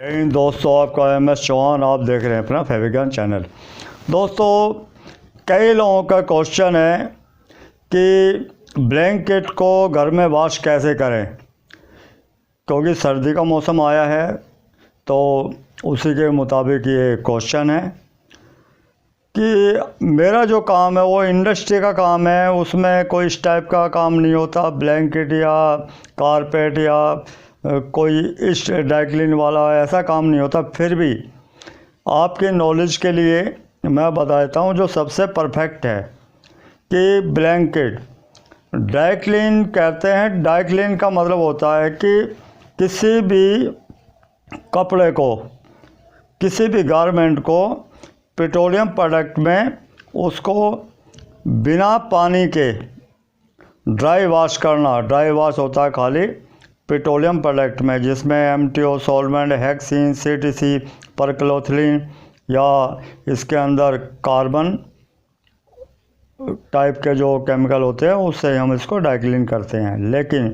दोस्तों, आपका MS चौहान, आप देख रहे हैं अपना फैब्रिकन चैनल। दोस्तों, कई लोगों का क्वेश्चन है कि ब्लैंकेट को घर में वॉश कैसे करें, क्योंकि सर्दी का मौसम आया है तो उसी के मुताबिक ये क्वेश्चन है कि मेरा जो काम है वो इंडस्ट्री का काम है, उसमें कोई इस टाइप का काम नहीं होता, ब्लैंकेट या कारपेट या कोई इस ड्राई क्लीन वाला ऐसा काम नहीं होता। फिर भी आपके नॉलेज के लिए मैं बता देता हूँ जो सबसे परफेक्ट है कि ब्लैंकेट ड्राई क्लीन कहते हैं। ड्राई क्लीन का मतलब होता है कि किसी भी कपड़े को, किसी भी गारमेंट को पेट्रोलियम प्रोडक्ट में उसको बिना पानी के ड्राई वॉश करना। ड्राई वॉश होता है खाली पेट्रोलियम प्रोडक्ट में, जिसमें MTO, सॉल्वेंट, हेक्सिन, CTC, परक्लोथिलीन या इसके अंदर कार्बन टाइप के जो केमिकल होते हैं उससे हम इसको ड्राई क्लीन करते हैं। लेकिन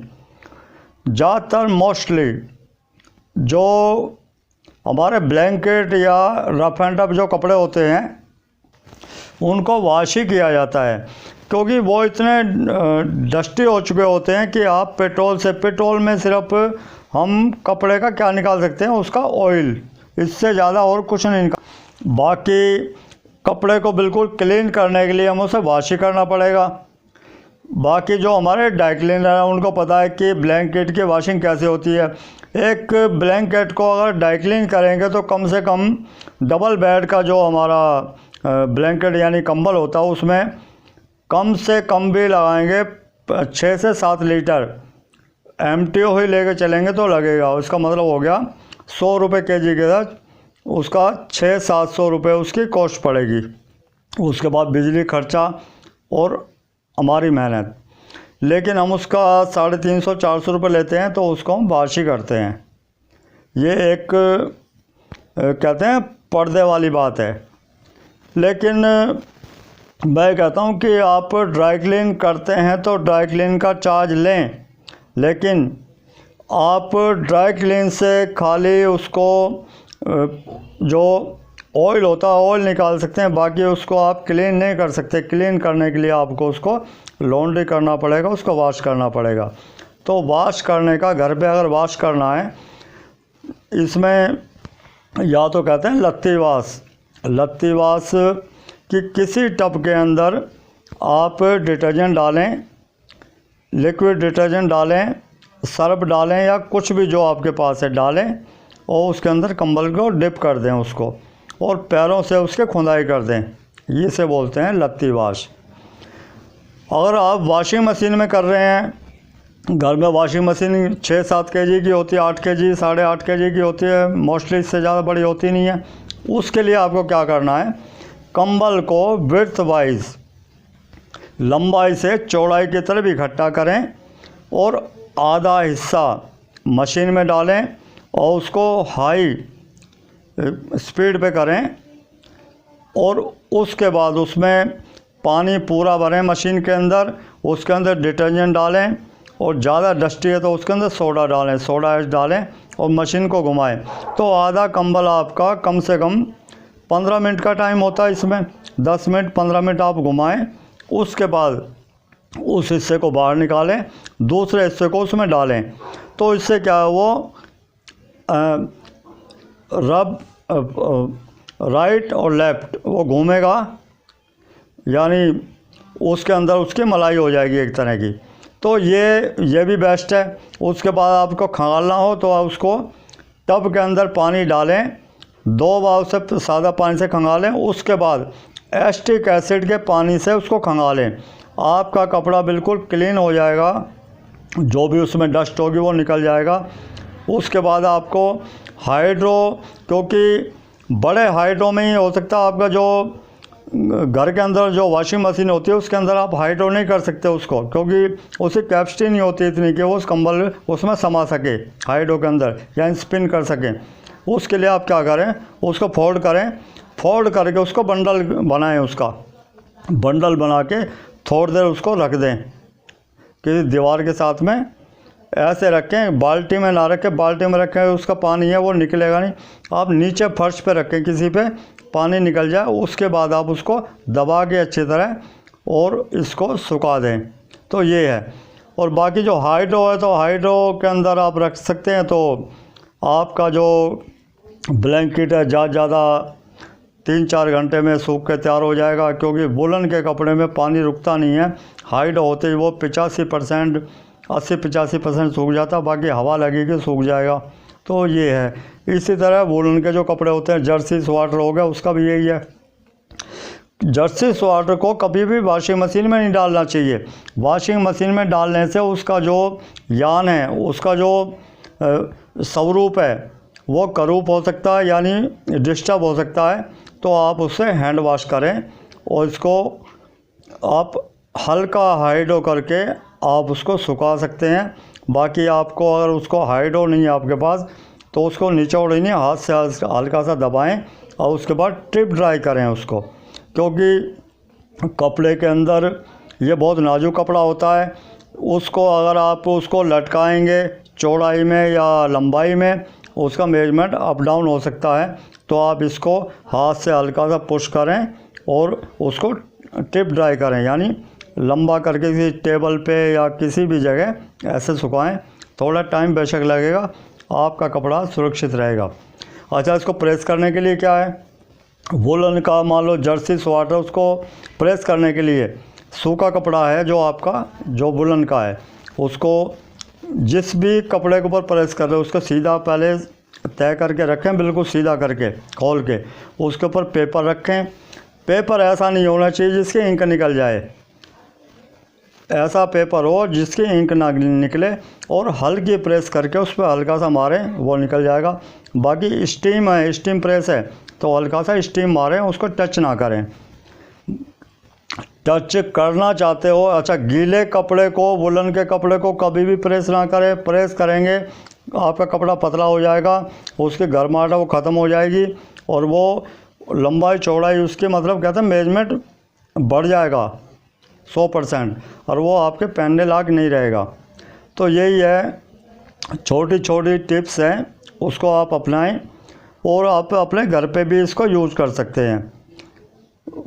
ज़्यादातर मोस्टली जो हमारे ब्लैंकेट या रफ एंड टफ जो कपड़े होते हैं उनको वॉश ही किया जाता है, क्योंकि वो इतने डस्टी हो चुके होते हैं कि आप पेट्रोल में सिर्फ हम कपड़े का क्या निकाल सकते हैं, उसका ऑयल, इससे ज़्यादा और कुछ नहीं निकाल। बाकी कपड़े को बिल्कुल क्लीन करने के लिए हम उसे वॉश ही करना पड़ेगा। बाकी जो हमारे ड्राई क्लीनर हैं उनको पता है कि ब्लैंकेट की वॉशिंग कैसे होती है। एक ब्लैंकेट को अगर ड्राई क्लीन करेंगे तो कम से कम डबल बेड का जो हमारा ब्लैंकेट यानी कंबल होता है उसमें कम से कम भी लगाएंगे 6 से 7 लीटर MTO ही लेके चलेंगे तो लगेगा। उसका मतलब हो गया 100 रुपये kg के साथ उसका 600-700 रुपये उसकी कॉस्ट पड़ेगी। उसके बाद बिजली खर्चा और हमारी मेहनत, लेकिन हम उसका 350-400 रुपये लेते हैं तो उसको हम वॉश ही करते हैं। ये एक कहते हैं पर्दे वाली बात है। लेकिन मैं कहता हूँ कि आप ड्राई क्लीन करते हैं तो ड्राई क्लीन का चार्ज लें, लेकिन आप ड्राई क्लीन से खाली उसको जो ऑयल होता है ऑयल निकाल सकते हैं, बाकी उसको आप क्लीन नहीं कर सकते। क्लीन करने के लिए आपको उसको लॉन्ड्री करना पड़ेगा, उसको वॉश करना पड़ेगा। तो वॉश करने का, घर पे अगर वॉश करना है, इसमें या तो कहते हैं लत्ती वॉश कि किसी टब के अंदर आप डिटर्जेंट डालें, लिक्विड डिटर्जेंट डालें, सर्फ डालें या कुछ भी जो आपके पास है डालें और उसके अंदर कंबल को डिप कर दें उसको और पैरों से उसके खुदाई कर दें। ये से बोलते हैं लत्ती वॉश। अगर आप वॉशिंग मशीन में कर रहे हैं, घर में वॉशिंग मशीन 6-7 kg की होती है, 8 kg 8.5 kg की होती है, मोस्टली इससे ज़्यादा बड़ी होती नहीं है। उसके लिए आपको क्या करना है, कंबल को विड्थ वाइज लंबाई से चौड़ाई की तरफ इकट्ठा करें और आधा हिस्सा मशीन में डालें और उसको हाई स्पीड पे करें और उसके बाद उसमें पानी पूरा भरें मशीन के अंदर। उसके अंदर डिटर्जेंट डालें और ज़्यादा डस्टी है तो उसके अंदर सोडा डालें, सोडा ऐश डालें और मशीन को घुमाएं। तो आधा कंबल आपका कम से कम 15 मिनट का टाइम होता है, इसमें 10 मिनट 15 मिनट आप घुमाएं। उसके बाद उस हिस्से को बाहर निकालें, दूसरे हिस्से को उसमें डालें। तो इससे क्या है, वो राइट और लेफ़्ट वो घूमेगा, यानी उसके अंदर उसकी मलाई हो जाएगी एक तरह की। तो ये भी बेस्ट है। उसके बाद आपको खंगालना हो तो आप उसको टब के अंदर पानी डालें, 2 बार से सादा पानी से खंगालें, उसके बाद एस्टिक एसिड के पानी से उसको खंगालें। आपका कपड़ा बिल्कुल क्लीन हो जाएगा, जो भी उसमें डस्ट होगी वो निकल जाएगा। उसके बाद आपको हाइड्रो, क्योंकि बड़े हाइड्रो में ही हो सकता है आपका जो घर के अंदर जो वॉशिंग मशीन होती है उसके अंदर आप हाइड्रो नहीं कर सकते उसको, क्योंकि उसकी कैपेसिटी नहीं होती इतनी कि वो उस कंबल उसमें समा सके हाइड्रो के अंदर या स्पिन कर सकें। उसके लिए आप क्या करें, उसको फोल्ड करें, फोल्ड करके उसको बंडल बनाएं, उसका बंडल बना के थोड़ी देर उसको रख दें किसी दीवार के साथ में ऐसे रखें, बाल्टी में ना रखें, बाल्टी में रखें उसका पानी है वो निकलेगा नहीं। आप नीचे फर्श पे रखें, किसी पे पानी निकल जाए, उसके बाद आप उसको दबा के अच्छी तरह और इसको सुखा दें। तो ये है। और बाकी जो हाइड्रो है, तो हाइड्रो के अंदर आप रख सकते हैं। तो आपका जो ब्लैंकेट है ज़्यादा 3-4 घंटे में सूख के तैयार हो जाएगा, क्योंकि वुलन के कपड़े में पानी रुकता नहीं है। हाइड्रो होते ही वो 85% 80-85% सूख जाता, बाकी हवा लगेगी सूख जाएगा। तो ये है। इसी तरह वुलन के जो कपड़े होते हैं, जर्सी स्वेटर हो गया, उसका भी यही है। जर्सी स्वेटर को कभी भी वॉशिंग मशीन में नहीं डालना चाहिए। वॉशिंग मशीन में डालने से उसका जो यान है, उसका जो स्वरूप है वो करूप हो सकता है, यानी डिस्टर्ब हो सकता है। तो आप उससे हैंड वॉश करें और इसको आप हल्का हाइड्रो करके आप उसको सुखा सकते हैं। बाकी आपको अगर उसको हाइड्रो नहीं है आपके पास, तो उसको निचोड़ ही नहीं, हाथ से हल्का सा दबाएं और उसके बाद ट्रिप ड्राई करें उसको, क्योंकि कपड़े के अंदर ये बहुत नाजुक कपड़ा होता है। उसको अगर आप उसको लटकाएंगे चौड़ाई में या लंबाई में, उसका मेजरमेंट अप डाउन हो सकता है। तो आप इसको हाथ से हल्का सा पुश करें और उसको टिप ड्राई करें, यानी लंबा करके किसी टेबल पे या किसी भी जगह ऐसे सुखाएं। थोड़ा टाइम बेशक लगेगा, आपका कपड़ा सुरक्षित रहेगा। अच्छा, इसको प्रेस करने के लिए क्या है, वुलन का मान लो जर्सी स्वेटर, उसको प्रेस करने के लिए सूखा कपड़ा है जो आपका जो वुलन का है, उसको जिस भी कपड़े के ऊपर प्रेस कर रहे हो उसको सीधा पहले तय करके रखें, बिल्कुल सीधा करके खोल के उसके ऊपर पेपर रखें। पेपर ऐसा नहीं होना चाहिए जिसकी इंक निकल जाए, ऐसा पेपर हो जिसकी इंक ना निकले, और हल्की प्रेस करके उस पर हल्का सा मारें, वो निकल जाएगा। बाकी स्टीम है, स्टीम प्रेस है, तो हल्का सा स्टीम मारें, उसको टच ना करें। टच करना चाहते हो, अच्छा, गीले कपड़े को, वुलन के कपड़े को कभी भी प्रेस ना करें। प्रेस करेंगे आपका कपड़ा पतला हो जाएगा, उसकी गर्माहट वो ख़त्म हो जाएगी और वो लंबाई चौड़ाई उसकी मतलब कहते हैं मेजरमेंट बढ़ जाएगा 100%, और वो आपके पहनने लायक नहीं रहेगा। तो यही है, छोटी छोटी टिप्स हैं, उसको आप अपनाएं और आप अपने घर पे भी इसको यूज़ कर सकते हैं।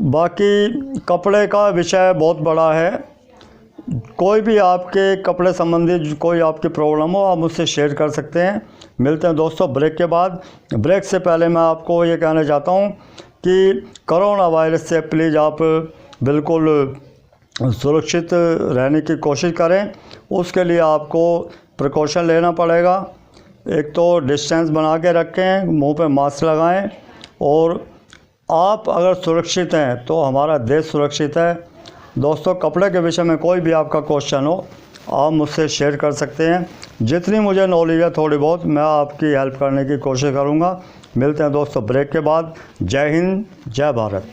बाकी कपड़े का विषय बहुत बड़ा है। कोई भी आपके कपड़े संबंधी कोई आपकी प्रॉब्लम हो, आप मुझसे शेयर कर सकते हैं। मिलते हैं दोस्तों ब्रेक के बाद। ब्रेक से पहले मैं आपको ये कहना चाहता हूँ कि कोरोना वायरस से प्लीज़ आप बिल्कुल सुरक्षित रहने की कोशिश करें। उसके लिए आपको प्रिकॉशन लेना पड़ेगा। एक तो डिस्टेंस बना के रखें, मुंह पे मास्क लगाएं, और आप अगर सुरक्षित हैं तो हमारा देश सुरक्षित है। दोस्तों, कपड़े के विषय में कोई भी आपका क्वेश्चन हो, आप मुझसे शेयर कर सकते हैं। जितनी मुझे नॉलेज है थोड़ी बहुत, मैं आपकी हेल्प करने की कोशिश करूँगा। मिलते हैं दोस्तों ब्रेक के बाद। जय हिंद, जय भारत।